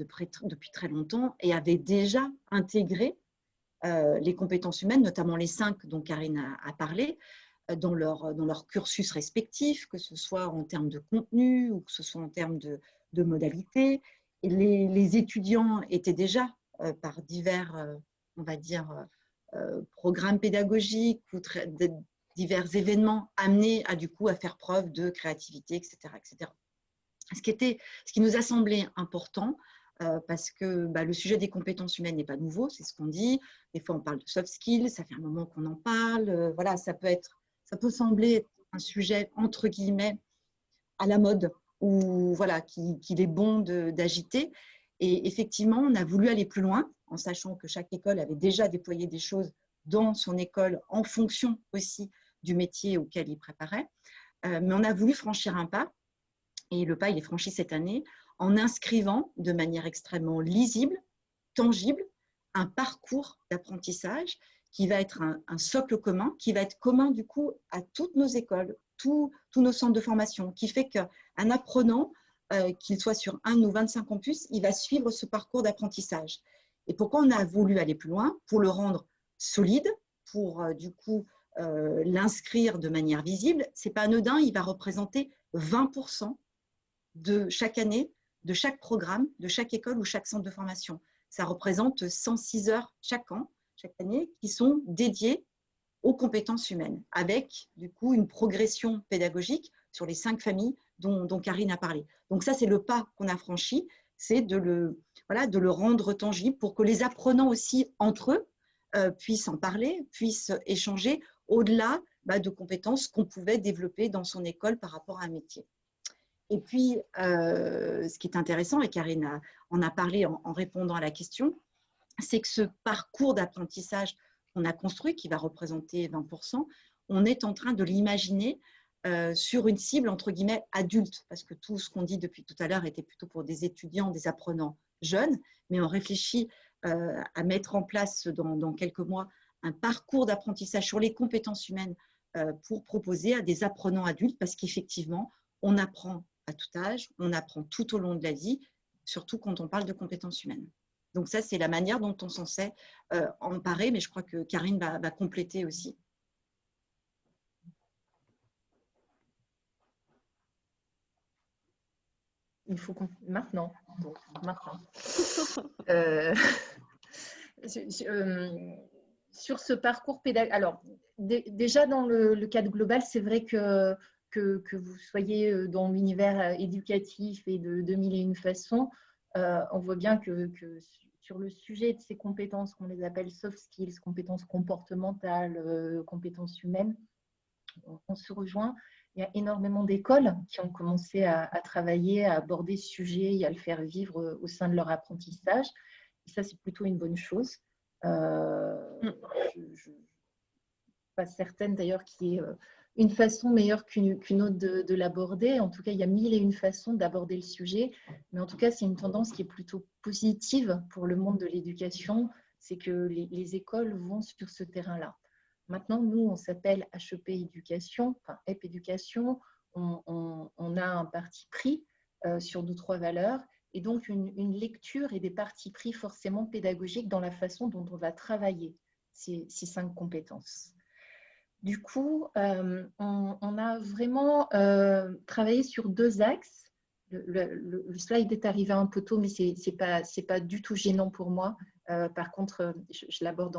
très longtemps et avaient déjà intégré les compétences humaines, notamment les 5 dont Karine a parlé, dans leur cursus respectif, que ce soit en termes de contenu ou que ce soit en termes de modalités. Et les étudiants étaient déjà, par divers, on va dire, programmes pédagogiques ou divers événements, amenés du coup, à faire preuve de créativité, etc. etc. Ce qui nous a semblé important, parce que le sujet des compétences humaines n'est pas nouveau, c'est ce qu'on dit. Des fois, on parle de soft skills, ça fait un moment qu'on en parle. Voilà, ça peut sembler être un sujet, entre guillemets, à la mode, ou voilà, qu'il est bon d'agiter. Et effectivement, on a voulu aller plus loin, en sachant que chaque école avait déjà déployé des choses dans son école, en fonction aussi du métier auquel il préparait. Mais on a voulu franchir un pas, et le pas, il est franchi cette année, en inscrivant de manière extrêmement lisible, tangible, un parcours d'apprentissage qui va être un socle commun, qui va être commun du coup à toutes nos écoles, tous nos centres de formation, qui fait qu'un apprenant, qu'il soit sur 1 ou 25 campus, il va suivre ce parcours d'apprentissage. Et pourquoi on a voulu aller plus loin? Pour le rendre solide, pour du coup l'inscrire de manière visible. Ce n'est pas anodin, il va représenter 20% de chaque année, de chaque programme, de chaque école ou chaque centre de formation. Ça représente 106 heures chaque année, qui sont dédiées aux compétences humaines, avec du coup une progression pédagogique sur les 5 familles dont Karine a parlé. Donc ça, c'est le pas qu'on a franchi, c'est de le rendre tangible pour que les apprenants aussi, entre eux, puissent en parler, puissent échanger au-delà de compétences qu'on pouvait développer dans son école par rapport à un métier. Et puis, ce qui est intéressant, et Karine en a parlé en répondant à la question, c'est que ce parcours d'apprentissage qu'on a construit, qui va représenter 20%, on est en train de l'imaginer sur une cible, entre guillemets, adulte, parce que tout ce qu'on dit depuis tout à l'heure était plutôt pour des étudiants, des apprenants jeunes, mais on réfléchit à mettre en place dans quelques mois un parcours d'apprentissage sur les compétences humaines pour proposer à des apprenants adultes, parce qu'effectivement, on apprend à tout âge, on apprend tout au long de la vie, surtout quand on parle de compétences humaines. Donc ça, c'est la manière dont on s'en sait emparer, mais je crois que Karine va compléter aussi. Il faut maintenant. Donc, maintenant. Sur ce parcours pédagogique, alors déjà dans le cadre global, c'est vrai que vous soyez dans l'univers éducatif et de mille et une façons, on voit bien que sur le sujet de ces compétences qu'on les appelle soft skills, compétences comportementales, compétences humaines, on se rejoint. Il y a énormément d'écoles qui ont commencé à travailler, à aborder ce sujet et à le faire vivre au sein de leur apprentissage. Et ça, c'est plutôt une bonne chose. Je ne suis pas certaine d'ailleurs qu'il y ait une façon meilleure qu'une autre de l'aborder. En tout cas, il y a mille et une façons d'aborder le sujet. Mais en tout cas, c'est une tendance qui est plutôt positive pour le monde de l'éducation. C'est que les écoles vont sur ce terrain-là. Maintenant, nous, on s'appelle HEP Éducation, enfin EP Éducation. On a un parti pris sur 2-3 valeurs et donc une lecture et des partis pris forcément pédagogiques dans la façon dont on va travailler ces 5 compétences. Du coup, on a vraiment travaillé sur 2 axes. Le slide est arrivé un peu tôt, mais c'est pas du tout gênant pour moi. Par contre, je l'aborde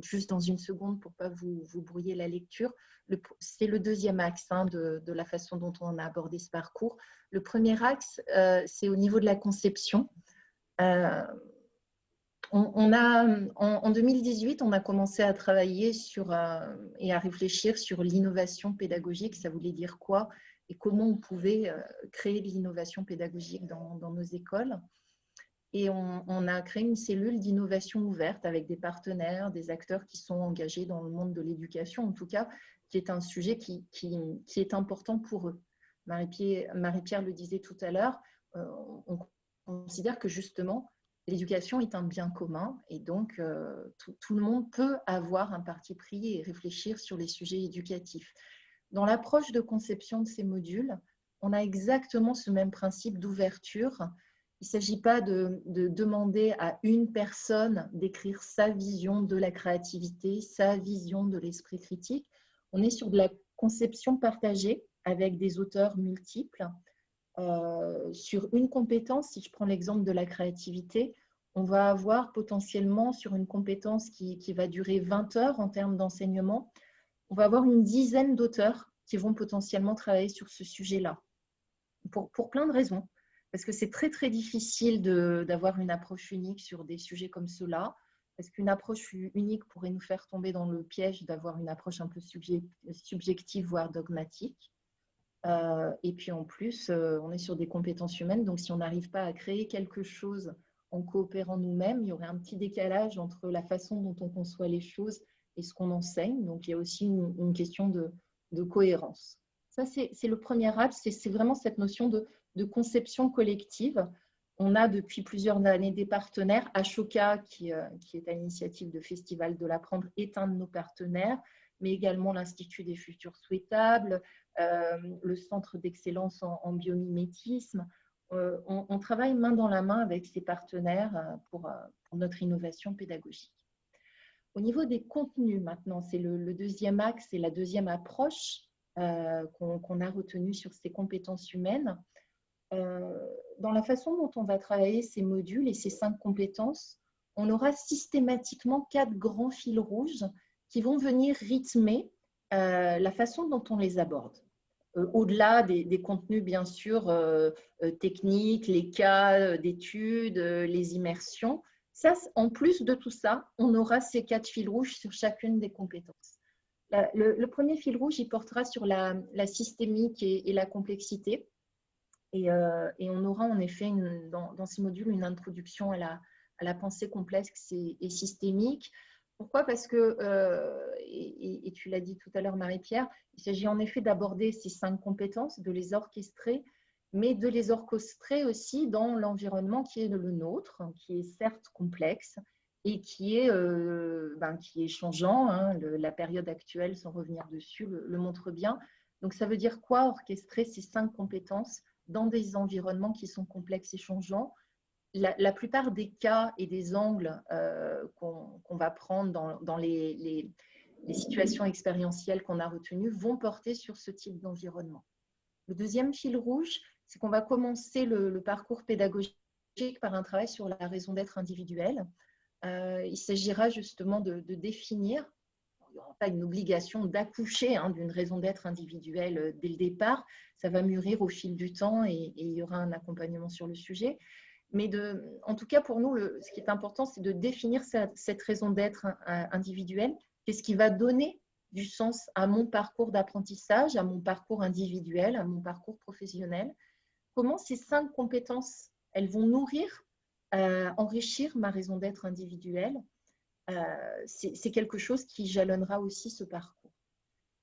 juste dans une seconde pour ne pas vous brouiller la lecture. C'est le 2e axe de la façon dont on a abordé ce parcours. Le premier axe, c'est au niveau de la conception. En 2018, on a commencé à travailler et à réfléchir sur l'innovation pédagogique. Ça voulait dire quoi et comment on pouvait créer de l'innovation pédagogique dans nos écoles. Et on a créé une cellule d'innovation ouverte avec des partenaires, des acteurs qui sont engagés dans le monde de l'éducation, en tout cas, qui est un sujet qui est important pour eux. Marie-Pierre le disait tout à l'heure, on considère que justement, L'éducation est un bien commun et donc tout le monde peut avoir un parti pris et réfléchir sur les sujets éducatifs. Dans l'approche de conception de ces modules, on a exactement ce même principe d'ouverture. Il ne s'agit pas de demander à une personne d'écrire sa vision de la créativité, sa vision de l'esprit critique. On est sur de la conception partagée avec des auteurs multiples. Sur une compétence, si je prends l'exemple de la créativité, on va avoir potentiellement sur une compétence qui va durer 20 heures en termes d'enseignement, on va avoir une dizaine d'auteurs qui vont potentiellement travailler sur ce sujet-là. Pour plein de raisons. Parce que c'est très, très difficile d'avoir une approche unique sur des sujets comme ceux-là. Parce qu'une approche unique pourrait nous faire tomber dans le piège d'avoir une approche un peu subjective, voire dogmatique. Et puis en plus, on est sur des compétences humaines, donc si on n'arrive pas à créer quelque chose en coopérant nous-mêmes, il y aurait un petit décalage entre la façon dont on conçoit les choses et ce qu'on enseigne. Donc il y a aussi une question de cohérence. Ça, c'est le premier axe, c'est vraiment cette notion de conception collective. On a depuis plusieurs années des partenaires. Ashoka, qui est à l'initiative de Festival de l'Apprendre, est un de nos partenaires, mais également l'Institut des Futurs Souhaitables, le Centre d'excellence en biomimétisme. On travaille main dans la main avec ces partenaires pour notre innovation pédagogique. Au niveau des contenus, maintenant, c'est le deuxième axe et la deuxième approche qu'on a retenue sur ces compétences humaines. Dans la façon dont on va travailler ces modules et ces 5 compétences, on aura systématiquement 4 grands fils rouges qui vont venir rythmer la façon dont on les aborde. Au-delà des contenus, bien sûr, techniques, les cas d'études, les immersions. Ça, en plus de tout ça, on aura ces 4 fils rouges sur chacune des compétences. Le premier fil rouge, il portera sur la systémique et la complexité. Et on aura en effet dans ces modules une introduction à la pensée complexe et systémique. Pourquoi? Parce que, et tu l'as dit tout à l'heure Marie-Pierre, il s'agit en effet d'aborder ces 5 compétences, de les orchestrer, mais de les orchestrer aussi dans l'environnement qui est le nôtre, qui est certes complexe et qui est changeant. Hein. La période actuelle, sans revenir dessus, le montre bien. Donc ça veut dire quoi orchestrer ces 5 compétences dans des environnements qui sont complexes et changeants? La plupart des cas et des angles qu'on va prendre dans les situations expérientielles qu'on a retenues vont porter sur ce type d'environnement. Le deuxième fil rouge, c'est qu'on va commencer le parcours pédagogique par un travail sur la raison d'être individuelle. Il s'agira justement de définir, il n'y aura pas une obligation d'accoucher d'une raison d'être individuelle dès le départ, ça va mûrir au fil du temps et il y aura un accompagnement sur le sujet. Mais en tout cas, pour nous, ce qui est important, c'est de définir cette raison d'être individuelle. Qu'est-ce qui va donner du sens à mon parcours d'apprentissage, à mon parcours individuel, à mon parcours professionnel? Comment ces 5 compétences, elles vont nourrir, enrichir ma raison d'être individuelle? C'est quelque chose qui jalonnera aussi ce parcours.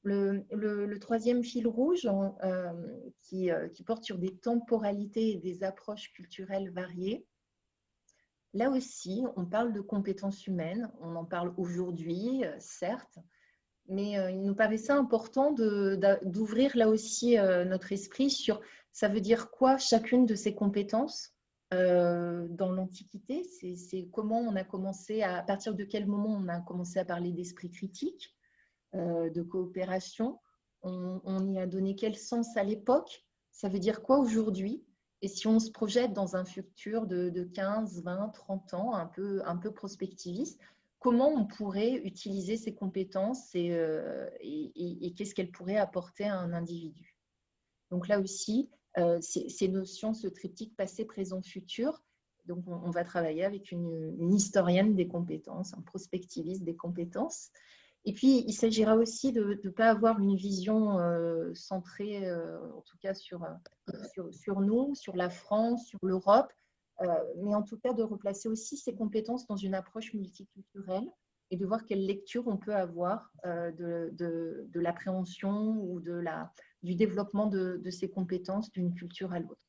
Le troisième fil rouge qui porte sur des temporalités et des approches culturelles variées. Là aussi, on parle de compétences humaines, on en parle aujourd'hui, certes, mais il nous paraissait important d'ouvrir là aussi notre esprit sur ça veut dire quoi chacune de ces compétences dans l'Antiquité. C'est comment on a commencé, à partir de quel moment on a commencé à parler d'esprit critique, de coopération, on y a donné quel sens à l'époque, ça veut dire quoi aujourd'hui, et si on se projette dans un futur de 15, 20, 30 ans, un peu prospectiviste, comment on pourrait utiliser ces compétences et qu'est-ce qu'elles pourraient apporter à un individu. Donc là aussi, ces notions, ce triptyque passé, présent, futur, donc on va travailler avec une historienne des compétences, un prospectiviste des compétences. Et puis, il s'agira aussi de ne pas avoir une vision centrée, en tout cas sur nous, sur la France, sur l'Europe, mais en tout cas de replacer aussi ces compétences dans une approche multiculturelle et de voir quelle lecture on peut avoir de l'appréhension ou du développement de ces compétences d'une culture à l'autre.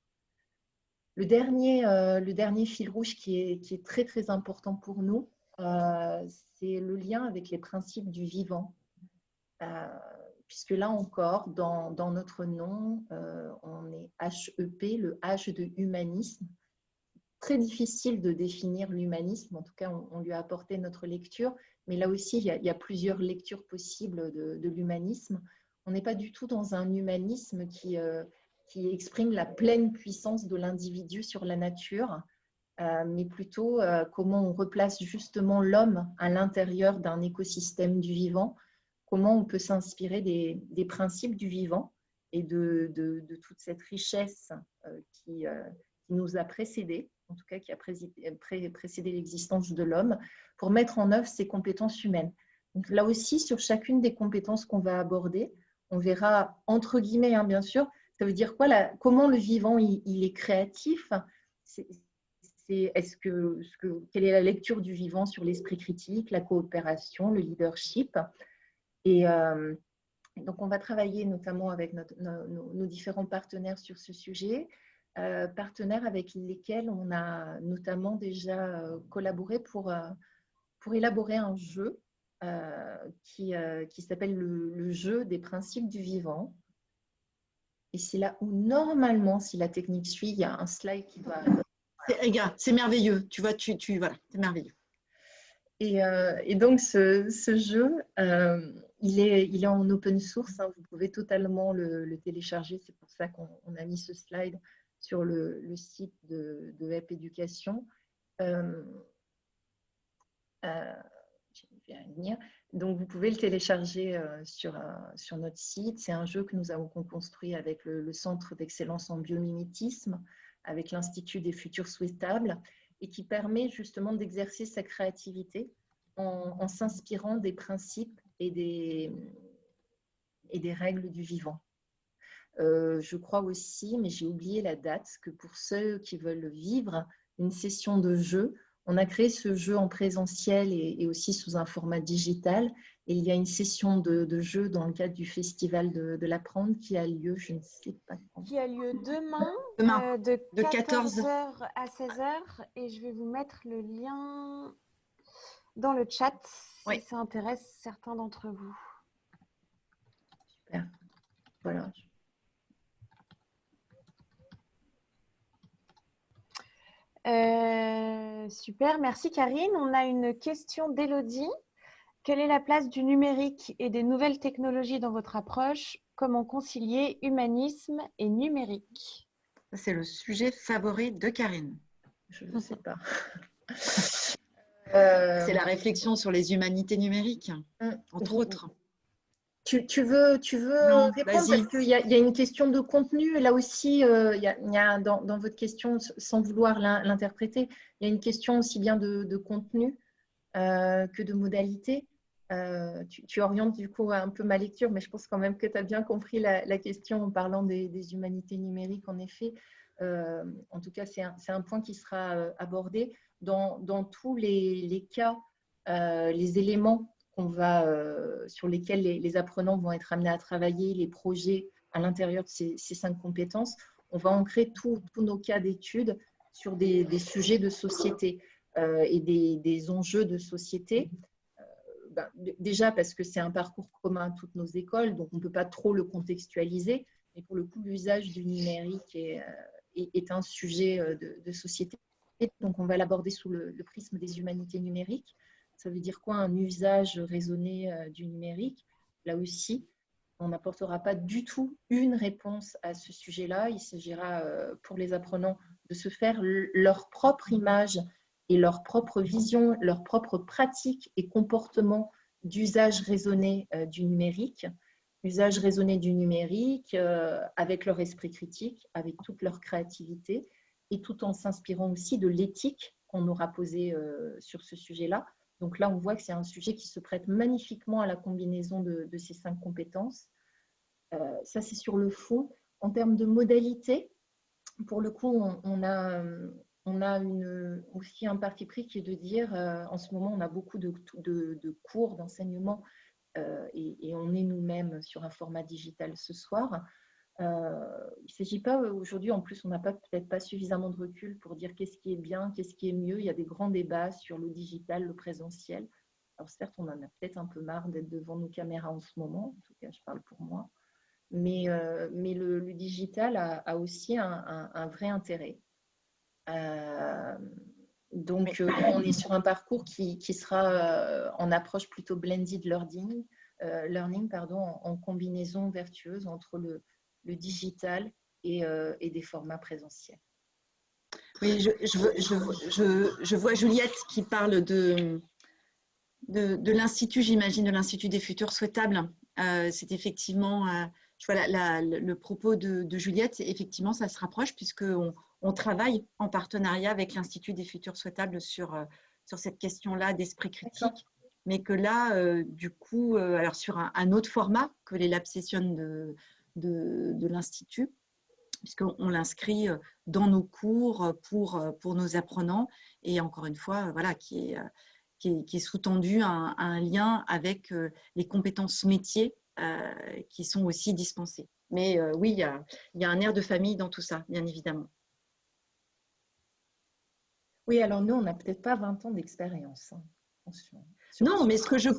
Le dernier fil rouge qui est très, très important pour nous, c'est le lien avec les principes du vivant. Puisque là encore, dans notre nom, on est HEP, le H de humanisme. Très difficile de définir l'humanisme, en tout cas, on lui a apporté notre lecture, mais là aussi, il y a plusieurs lectures possibles de l'humanisme. On n'est pas du tout dans un humanisme qui exprime la pleine puissance de l'individu sur la nature, mais plutôt comment on replace justement l'homme à l'intérieur d'un écosystème du vivant, comment on peut s'inspirer des principes du vivant et de toute cette richesse qui nous a précédés, en tout cas qui a précédé l'existence de l'homme, pour mettre en œuvre ses compétences humaines. Donc là aussi, sur chacune des compétences qu'on va aborder, on verra, entre guillemets, hein, bien sûr, ça veut dire quoi comment le vivant il est créatif. Quelle est la lecture du vivant sur l'esprit critique, la coopération, le leadership. Et donc, on va travailler notamment avec nos différents partenaires sur ce sujet, partenaires avec lesquels on a notamment déjà collaboré pour élaborer un jeu qui s'appelle le jeu des principes du vivant. Et c'est là où, normalement, si la technique suit, il y a un slide qui doit… Regarde, c'est merveilleux. Tu vois, voilà, c'est merveilleux. Et donc, ce jeu, il est en open source. Hein, vous pouvez totalement le télécharger. C'est pour ça qu'on a mis ce slide sur le site de EP Éducation. Je vais y venir. Donc, vous pouvez le télécharger sur notre site. C'est un jeu que nous avons construit avec le Centre d'excellence en biomimétisme, avec l'Institut des futurs souhaitables, et qui permet justement d'exercer sa créativité en s'inspirant des principes et des règles du vivant. Je crois aussi, mais j'ai oublié la date, que pour ceux qui veulent vivre une session de jeu, on a créé ce jeu en présentiel et aussi sous un format digital. Et il y a une session de jeu dans le cadre du Festival de l'Apprendre qui a lieu, je ne sais pas quand. Qui a lieu demain, de 14h à 16h. Et je vais vous mettre le lien dans le chat si ça intéresse certains d'entre vous. Super. Voilà. Super, merci Karine. On a une question d'Élodie. Quelle est la place du numérique et des nouvelles technologies dans votre approche? Comment concilier humanisme et numérique? C'est le sujet favori de Karine. Je ne sais pas. C'est la réflexion sur les humanités numériques, entre autres. Tu veux Non, répondre parce qu'il y a une question de contenu. Là aussi, il y a dans votre question, sans vouloir l'interpréter, il y a une question aussi bien de contenu que de modalité. Tu orientes du coup un peu ma lecture, mais je pense quand même que tu as bien compris la question en parlant des humanités numériques, en effet. En tout cas, c'est un point qui sera abordé dans tous les cas, les éléments sur lesquels les apprenants vont être amenés à travailler, les projets à l'intérieur de ces 5 compétences. On va ancrer tous nos cas d'études sur des sujets de société et des enjeux de société. Déjà parce que c'est un parcours commun à toutes nos écoles, donc on ne peut pas trop le contextualiser, mais pour le coup, l'usage du numérique est un sujet de société. Donc, on va l'aborder sous le prisme des humanités numériques. Ça veut dire quoi, un usage raisonné du numérique? Là aussi, on n'apportera pas du tout une réponse à ce sujet-là. Il s'agira pour les apprenants de se faire leur propre image et leur propre vision, leur propre pratique et comportement d'usage raisonné du numérique. Usage raisonné du numérique avec leur esprit critique, avec toute leur créativité et tout en s'inspirant aussi de l'éthique qu'on aura posée sur ce sujet-là. Donc là, on voit que c'est un sujet qui se prête magnifiquement à la combinaison de ces 5 compétences. Ça, c'est sur le fond. En termes de modalité, pour le coup, on a aussi un parti pris qui est de dire, en ce moment, on a beaucoup de cours d'enseignement et on est nous-mêmes sur un format digital ce soir. Il ne s'agit pas aujourd'hui, en plus, on n'a peut-être pas suffisamment de recul pour dire qu'est-ce qui est bien, qu'est-ce qui est mieux. Il y a des grands débats sur le digital, le présentiel. Alors certes, on en a peut-être un peu marre d'être devant nos caméras en ce moment, en tout cas, je parle pour moi. Mais le digital a aussi un vrai intérêt. Donc, on est sur un parcours qui sera en approche plutôt blended learning, en combinaison vertueuse entre le digital et des formats présentiels. Oui, je vois Juliette qui parle de l'Institut, j'imagine, de l'Institut des futurs souhaitables. C'est effectivement, je vois le propos de Juliette, effectivement, ça se rapproche puisqu'on travaille en partenariat avec l'Institut des futurs souhaitables sur cette question-là d'esprit critique, mais que là, du coup, alors sur un autre format que les lab sessions de l'Institut, puisqu'on l'inscrit dans nos cours pour nos apprenants et encore une fois, voilà, qui est sous-tendu un lien avec les compétences métiers qui sont aussi dispensées. Mais oui, il y a un air de famille dans tout ça, bien évidemment. Oui, alors nous, on n'a peut-être pas 20 ans d'expérience. Hein. Non, mais ce que je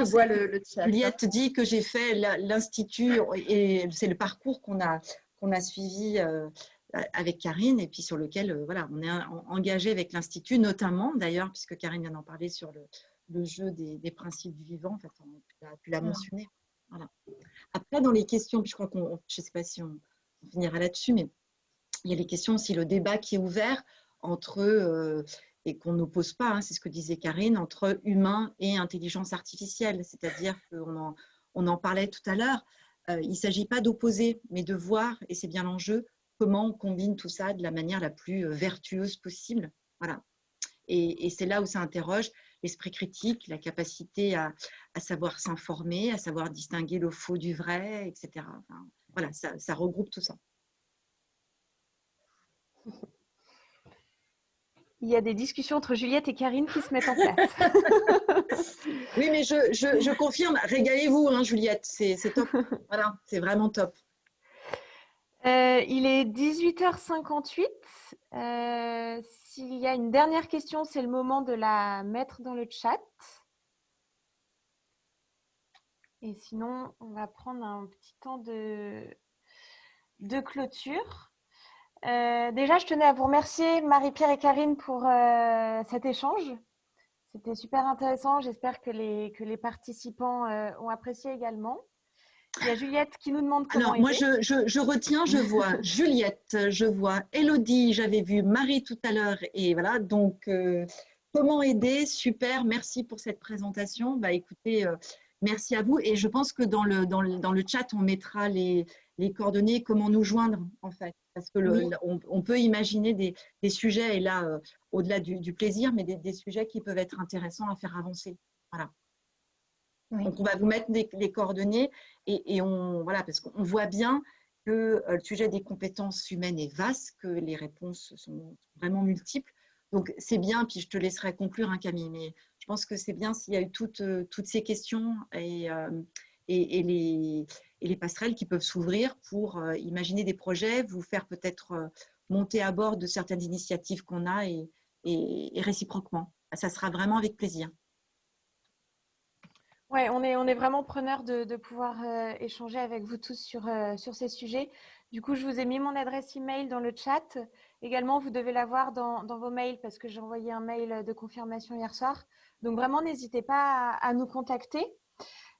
vois le chat. Juliette dit que j'ai fait l'Institut et c'est le parcours qu'on a suivi avec Karine et puis sur lequel voilà, on est engagé avec l'Institut, notamment d'ailleurs, puisque Karine vient d'en parler sur le jeu des principes du vivant, en fait, on a pu la mentionner. Voilà. Après, dans les questions, je crois je ne sais pas si on finira là-dessus, mais il y a les questions aussi, le débat qui est ouvert entre, et qu'on n'oppose pas, hein, c'est ce que disait Karine, entre humain et intelligence artificielle, c'est-à-dire on en parlait tout à l'heure, il ne s'agit pas d'opposer, mais de voir, et c'est bien l'enjeu, comment on combine tout ça de la manière la plus vertueuse possible. Voilà. Et c'est là où ça interroge l'esprit critique, la capacité à savoir s'informer, à savoir distinguer le faux du vrai, etc. Enfin, voilà, ça regroupe tout ça. Il y a des discussions entre Juliette et Karine qui se mettent en place. Oui, mais je confirme, régalez-vous, hein, Juliette, c'est top. Voilà, c'est vraiment top. Il est 18h58. S'il y a une dernière question, c'est le moment de la mettre dans le chat. Et sinon, on va prendre un petit temps de clôture. Déjà, je tenais à vous remercier, Marie-Pierre et Karine, pour cet échange. C'était super intéressant. J'espère que les participants ont apprécié également. Il y a Juliette qui nous demande comment Alors, moi, aider. je retiens, je vois Juliette, je vois Elodie, j'avais vu Marie tout à l'heure. Et voilà, donc, comment aider? Super, merci pour cette présentation. Bah, écoutez, merci à vous. Et je pense que dans le chat, on mettra les coordonnées, comment nous joindre, en fait. Parce que on peut imaginer des sujets, et là, au-delà du plaisir, mais des sujets qui peuvent être intéressants à faire avancer. Voilà. Oui. Donc, on va vous mettre les coordonnées et voilà, parce qu'on voit bien que le sujet des compétences humaines est vaste, que les réponses sont vraiment multiples. Donc, c'est bien, puis je te laisserai conclure, hein, Camille, mais je pense que c'est bien s'il y a eu toutes ces questions et les passerelles qui peuvent s'ouvrir pour imaginer des projets, vous faire peut-être monter à bord de certaines initiatives qu'on a et réciproquement. Ça sera vraiment avec plaisir. Ouais, on est vraiment preneurs de pouvoir échanger avec vous tous sur ces sujets. Du coup, je vous ai mis mon adresse email dans le chat. Également, vous devez l'avoir dans vos mails parce que j'ai envoyé un mail de confirmation hier soir. Donc, vraiment, n'hésitez pas à nous contacter.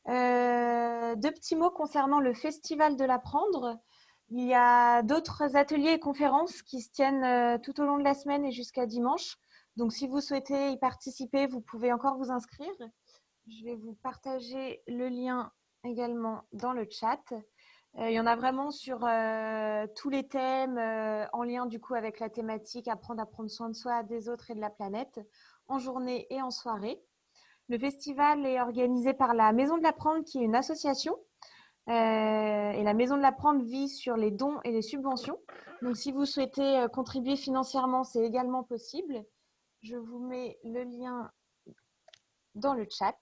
Deux petits mots concernant le Festival de l'Apprendre. Il y a d'autres ateliers et conférences qui se tiennent tout au long de la semaine et jusqu'à dimanche. Donc, si vous souhaitez y participer, vous pouvez encore vous inscrire. Je vais vous partager le lien également dans le chat. Il y en a vraiment sur tous les thèmes en lien du coup avec la thématique apprendre à prendre soin de soi, des autres et de la planète, en journée et en soirée. Le festival est organisé par la Maison de l'Apprendre qui est une association. Et la Maison de l'Apprendre vit sur les dons et les subventions. Donc si vous souhaitez contribuer financièrement, c'est également possible. Je vous mets le lien dans le chat.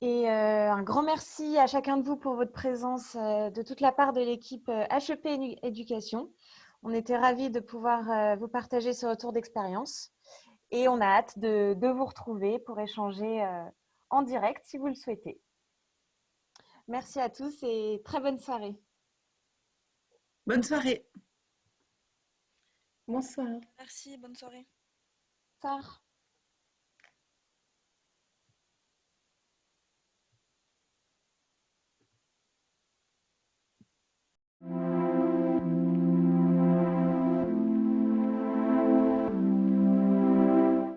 Et un grand merci à chacun de vous pour votre présence de toute la part de l'équipe HEP Éducation. On était ravis de pouvoir vous partager ce retour d'expérience et on a hâte de vous retrouver pour échanger en direct si vous le souhaitez. Merci à tous et très bonne soirée. Bonne soirée. Bonsoir. Merci, bonne soirée. Au revoir.